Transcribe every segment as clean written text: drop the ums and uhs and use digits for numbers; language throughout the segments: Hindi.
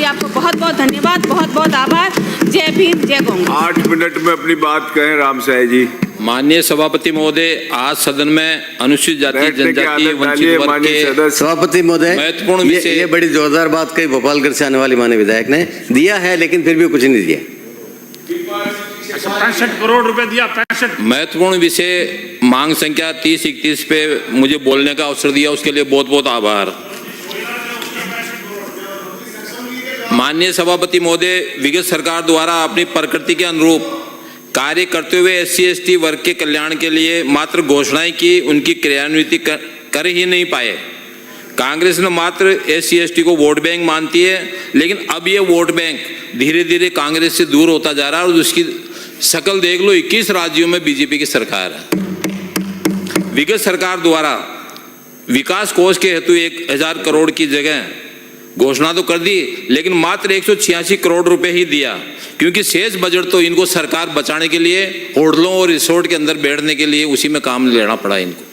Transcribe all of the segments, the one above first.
जी आपको बहुत बहुत धन्यवाद, बहुत बहुत आभार। जय भीम, जय कांग्रेस। 8 मिनट में अपनी बात कहें राम साय जी। माननीय सभापति महोदय, आज सदन में अनुसूचित जाति जनजाति वंचित वर्ग के सभापति महोदय, महत्वपूर्ण विषय ये बड़ी जोरदार बात कही भोपालगढ़ से आने वाली माननीय विधायक ने दिया है, लेकिन फिर भी कुछ नहीं दिया। 65 करोड़ रुपए दिया। 65 महत्वपूर्ण विषय मांग संख्या 30-31 पे मुझे बोलने का अवसर दिया, उसके लिए बहुत बहुत आभार। माननीय सभापति महोदय, विगत सरकार द्वारा अपनी प्रकृति के अनुरूप कार्य करते हुए SC/ST वर्ग के कल्याण के लिए मात्र घोषणाएं की, उनकी क्रियान्विति कर ही नहीं पाए। कांग्रेस ने मात्र SC/ST को वोट बैंक मानती है, लेकिन अब ये वोट बैंक धीरे धीरे कांग्रेस से दूर होता जा रहा है और उसकी शक्ल देख लो, 21 राज्यों में बीजेपी की सरकार है। विगत सरकार द्वारा विकास कोष के हेतु 1000 करोड़ की जगह घोषणा तो कर दी, लेकिन मात्र 186 करोड़ रुपए ही दिया, क्योंकि शेष बजट तो इनको सरकार बचाने के लिए होटलों और रिसोर्ट के अंदर बैठने के लिए उसी में काम लेना पड़ा इनको।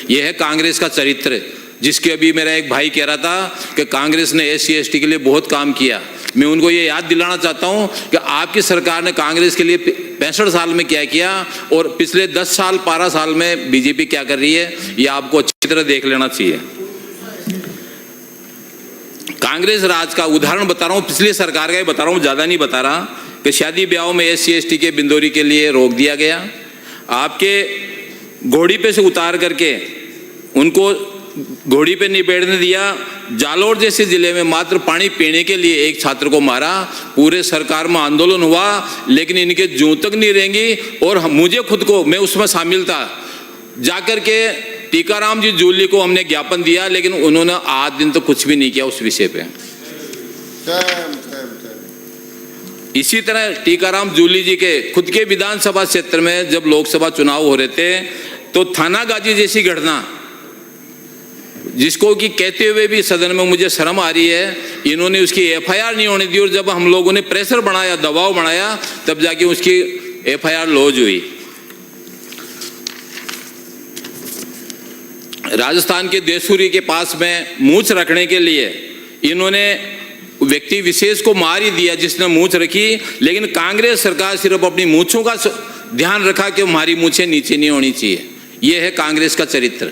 यह है कांग्रेस का चरित्र, जिसके अभी मेरा एक भाई कह रहा था कि कांग्रेस ने SC/ST के लिए बहुत काम किया। मैं उनको ये याद दिलाना चाहता हूं कि आपकी सरकार ने कांग्रेस के लिए 65 साल में क्या किया और पिछले 10 साल 12 साल में बीजेपी क्या कर रही है, ये आपको अच्छी तरह देख लेना चाहिए। कांग्रेस राज का उदाहरण बता रहा हूं, पिछली सरकार का ही बता रहा हूं, ज्यादा नहीं बता रहा, कि शादी ब्याहों में SC/ST के बिंदोरी के लिए रोक दिया गया। आपके घोड़ी पे से उतार करके उनको घोड़ी पे नहीं बैठने दिया। जालोर जैसे जिले में मात्र पानी पीने के लिए एक छात्र को मारा। पूरे सरकार में आंदोलन हुआ, लेकिन इनके जूं तक नहीं रहेंगी। और मुझे खुद को, मैं उसमें शामिल था, जाकर के टीकाराम जी जूली को हमने ज्ञापन दिया, लेकिन उन्होंने आज दिन तो कुछ भी नहीं किया उस विषय पे। इसी तरह टीकाराम जूली जी के खुद के विधानसभा क्षेत्र में जब लोकसभा चुनाव हो रहे थे, तो थानागाजी जैसी घटना, जिसको कि कहते हुए भी सदन में मुझे शर्म आ रही है, इन्होंने उसकी FIR नहीं होने दी, और जब हम लोगों ने प्रेशर बढ़ाया, दबाव बढ़ाया, तब जाके उसकी FIR लॉज हुई। राजस्थान के देसूरी के पास में मूंछ रखने के लिए इन्होंने व्यक्ति विशेष को मार ही दिया जिसने मूंछ रखी, लेकिन कांग्रेस सरकार सिर्फ अपनी मूंछों का ध्यान रखा कि हमारी मूंछें नीचे नहीं होनी चाहिए। यह है कांग्रेस का चरित्र।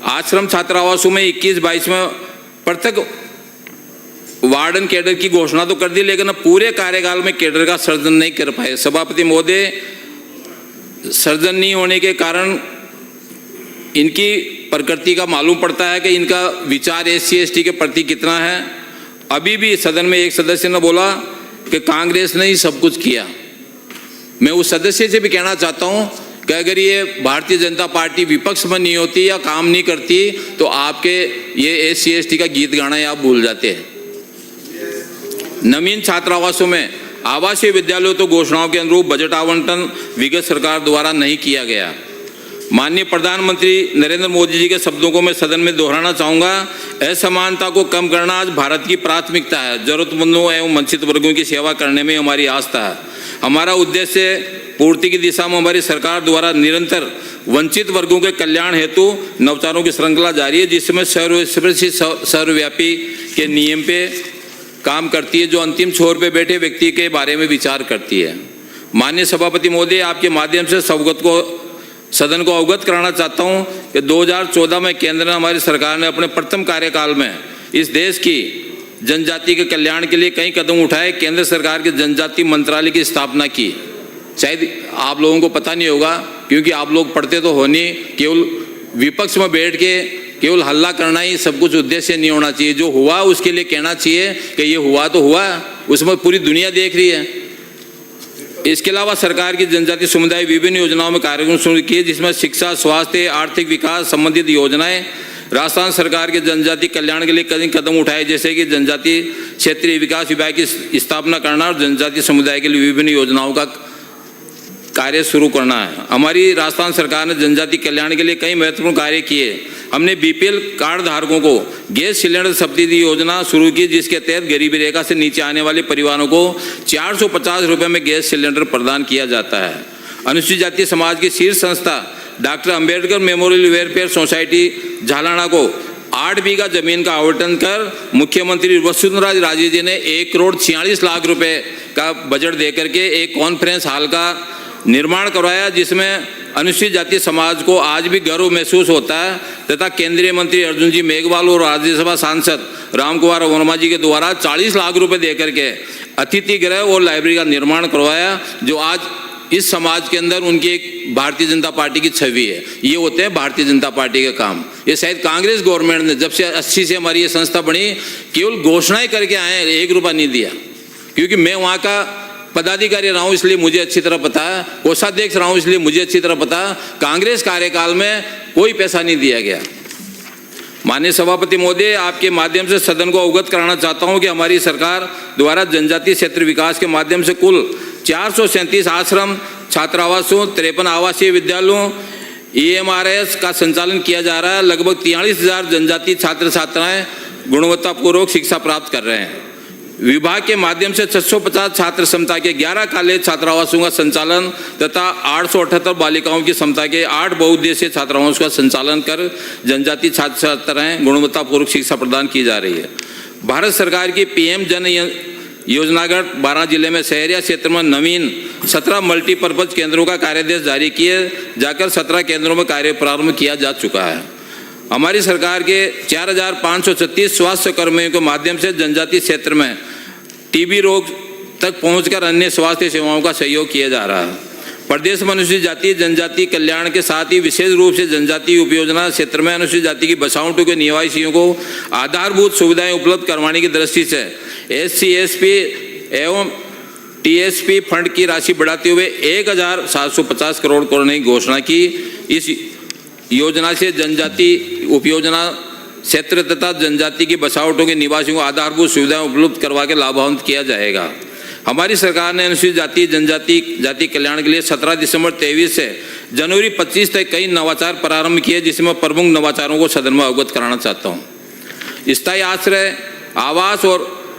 आश्रम छात्रावासों में 21-22 में पृथक वार्डन कैडर की घोषणा तो कर दी, लेकिन अब पूरे कार्यकाल में कैडर का सर्जन नहीं कर पाए। सभापति महोदय, सर्जन नहीं होने के कारण इनकी प्रकृति का मालूम पड़ता है कि इनका विचार SC/ST के प्रति कितना है। अभी भी सदन में एक सदस्य ने बोला कि कांग्रेस ने ही सब कुछ किया। मैं उस सदस्य से भी कहना चाहता हूं कि अगर ये भारतीय जनता पार्टी विपक्ष में नहीं होती या काम नहीं करती, तो आपके ये SC/ST का गीत गाना ही आप भूल जाते हैं। नवीन छात्रावासों में आवासीय विद्यालयों तो घोषणाओं के अनुरूप बजट आवंटन विगत सरकार द्वारा नहीं किया गया। माननीय प्रधानमंत्री नरेंद्र मोदी जी के शब्दों को मैं सदन में दोहराना चाहूँगा, असमानता को कम करना आज भारत की प्राथमिकता है। जरूरतमंदों एवं वंचित वर्गों की सेवा करने में हमारी आस्था है। हमारा उद्देश्य पूर्ति की दिशा में हमारी सरकार द्वारा निरंतर वंचित वर्गों के कल्याण हेतु नवचारों की श्रृंखला जारी है, जिसमें सर्वव्यापी के नियम पे काम करती है, जो अंतिम छोर पे बैठे व्यक्ति के बारे में विचार करती है। माननीय सभापति महोदय, आपके माध्यम से सदन को अवगत कराना चाहता हूं कि 2014 में केंद्र ने, हमारी सरकार ने अपने प्रथम कार्यकाल में इस देश की जनजाति के कल्याण के लिए कई कदम उठाए। केंद्र सरकार के जनजाति मंत्रालय की स्थापना की। शायद आप लोगों को पता नहीं होगा, क्योंकि आप लोग पढ़ते तो हो नहीं, केवल विपक्ष में बैठ के केवल हल्ला करना ही सब कुछ उद्देश्य नहीं होना चाहिए। जो हुआ उसके लिए कहना चाहिए कि ये हुआ तो हुआ, उसमें पूरी दुनिया देख रही है। इसके अलावा सरकार की जनजाति समुदाय विभिन्न योजनाओं में कार्यक्रम शुरू किए, जिसमें शिक्षा, स्वास्थ्य, आर्थिक विकास संबंधित योजनाएं। राजस्थान सरकार के जनजाति कल्याण के लिए कई कदम उठाए, जैसे कि जनजाति क्षेत्रीय विकास विभाग की स्थापना करना और जनजाति समुदाय के लिए विभिन्न योजनाओं का कार्य शुरू करना है। हमारी राजस्थान सरकार ने जनजाति कल्याण के लिए कई महत्वपूर्ण कार्य किए। हमने BPL कार्ड धारकों को गैस सिलेंडर सब्सिडी योजना शुरू की, जिसके तहत गरीबी रेखा से नीचे आने वाले परिवारों को 450 रुपये में गैस सिलेंडर प्रदान किया जाता है। अनुसूचित जाति समाज की शीर्ष संस्था doctor Ambedkar memorial welfare society Jhalana को 8 बीघा जमीन का आवंटन कर मुख्यमंत्री वसुंधरा राजे जी ने 1,46,00,000 रुपए का बजट देकर के एक कॉन्फ्रेंस हॉल का निर्माण करवाया, जिसमें अनुसूचित जाति समाज को आज भी गर्व महसूस होता है तथा केंद्रीय मंत्री अर्जुन जी मेघवाल और राज्यसभा सांसद रामकुमार वर्मा जी के द्वारा 40 लाख रुपए देकर के अतिथि गृह और लाइब्रेरी का निर्माण करवाया, जो आज इस समाज के अंदर उनकी एक भारतीय जनता पार्टी की छवि है। ये होते हैं भारतीय जनता पार्टी के काम। ये शायद कांग्रेस गवर्नमेंट ने जब से 80 से हमारी ये संस्था बनी केवल घोषणाएं करके आए, 1 रुपया नहीं दिया। क्योंकि मैं वहाँ का पदाधिकारी रहा हूँ इसलिए मुझे अच्छी तरह पता है, कोषाध्यक्ष रहा हूँ इसलिए मुझे अच्छी तरह पता है, कांग्रेस कार्यकाल में कोई पैसा नहीं दिया गया। माननीय सभापति महोदय, आपके माध्यम से सदन को अवगत कराना चाहता हूं कि हमारी सरकार द्वारा जनजातीय क्षेत्र विकास के माध्यम से कुल 437 आश्रम, छात्रावासों, 53 आवासीय विद्यालयों, EMRS का संचालन किया जा रहा है। लगभग 43,000 जनजातीय छात्र छात्राएं गुणवत्तापूर्वक शिक्षा प्राप्त कर रहे हैं। विभाग के माध्यम से 650 छात्र क्षमता के 11 कॉलेज छात्रावासों का संचालन तथा 878 बालिकाओं की क्षमता के 8 बहुउद्देशीय छात्रावासों का संचालन कर जनजातीय छात्र छात्राएं गुणवत्तापूर्वक शिक्षा प्रदान की जा रही है। भारत सरकार की PM जन योजनागत 12 जिले में शहरिया क्षेत्र में नवीन 17 मल्टीपर्पज केंद्रों का कार्यादेश जारी किए जाकर 17 केंद्रों में कार्य प्रारंभ किया जा चुका है। हमारी सरकार के 4,536 स्वास्थ्य कर्मियों के माध्यम से जनजातीय क्षेत्र में TB रोग तक पहुंचकर अन्य स्वास्थ्य सेवाओं का सहयोग किया जा रहा है। प्रदेश में अनुसूचित जाति जनजाति कल्याण के साथ ही विशेष रूप से जनजातीय उपयोजना क्षेत्र में अनुसूचित जाति की बसावटों के निवासियों को आधारभूत सुविधाएं उपलब्ध करवाने की दृष्टि से SC SC एवं TSP फंड की राशि बढ़ाते हुए 1,750 करोड़ करने की घोषणा की। इस योजना से जनजाति उपयोजना क्षेत्र तथा जनजाति की बसावटों के निवासियों को आधारभूत सुविधाएं उपलब्ध करवा के लाभान्वित किया जाएगा। हमारी सरकार ने अनुसूचित जाति जाति कल्याण के लिए 17 दिसंबर 23 से जनवरी 25 तक कई नवाचार प्रारंभ किए, जिसमें प्रमुख नवाचारों को सदन में अवगत कराना चाहता हूँ। स्थायी आश्रय आवास और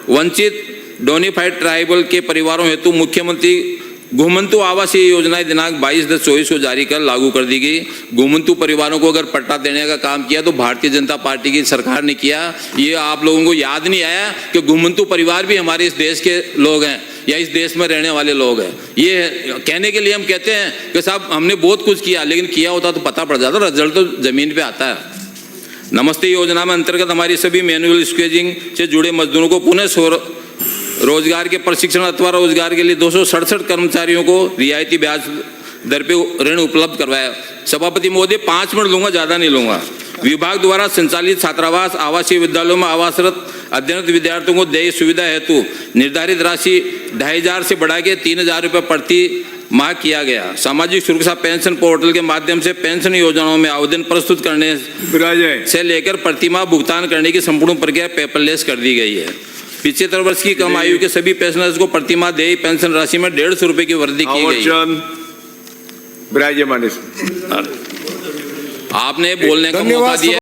वंचित डोनिफाइड ट्राइबल के परिवारों हेतु मुख्यमंत्री घुमंतु आवासीय योजना दिनांक 22/10/24 को जारी कर लागू कर दी गई। घुमंतु परिवारों को अगर पट्टा देने का काम किया तो भारतीय जनता पार्टी की सरकार ने किया। ये आप लोगों को याद नहीं आया कि घुमंतु परिवार भी हमारे इस देश के लोग हैं या इस देश में रहने वाले लोग हैं। ये कहने के लिए हम कहते हैं कि साहब हमने बहुत कुछ किया, लेकिन किया होता तो पता पड़ जाता, रिजल्ट तो जमीन पे आता है। नमस्ते योजना में अंतर्गत हमारी सभी मैनुअल स्केजिंग से जुड़े मजदूरों को पुनः रोजगार के प्रशिक्षण अथवा रोजगार के लिए 267 कर्मचारियों को रियायती ब्याज दर पे ऋण उपलब्ध करवाया। सभापति महोदय 5 मिनट लूंगा, ज्यादा नहीं लूंगा। विभाग द्वारा संचालित छात्रावास आवासीय विद्यालयों में आवासरत अध्ययनरत विद्यार्थियों को देय सुविधा हेतु निर्धारित राशि 2,500 से बढ़ा के 3,000 रुपये प्रति माह किया गया। सामाजिक सुरक्षा पेंशन पोर्टल के माध्यम से पेंशन योजनाओं में आवेदन प्रस्तुत करने से लेकर प्रतिमाह भुगतान करने की संपूर्ण प्रक्रिया पेपरलेस कर दी गई है। 75 वर्ष की कम आयु के सभी पेंशनर्स को प्रतिमाह देय पेंशन राशि में 150 रुपए की वृद्धि की गई। आपने बोलने का मौका दिया।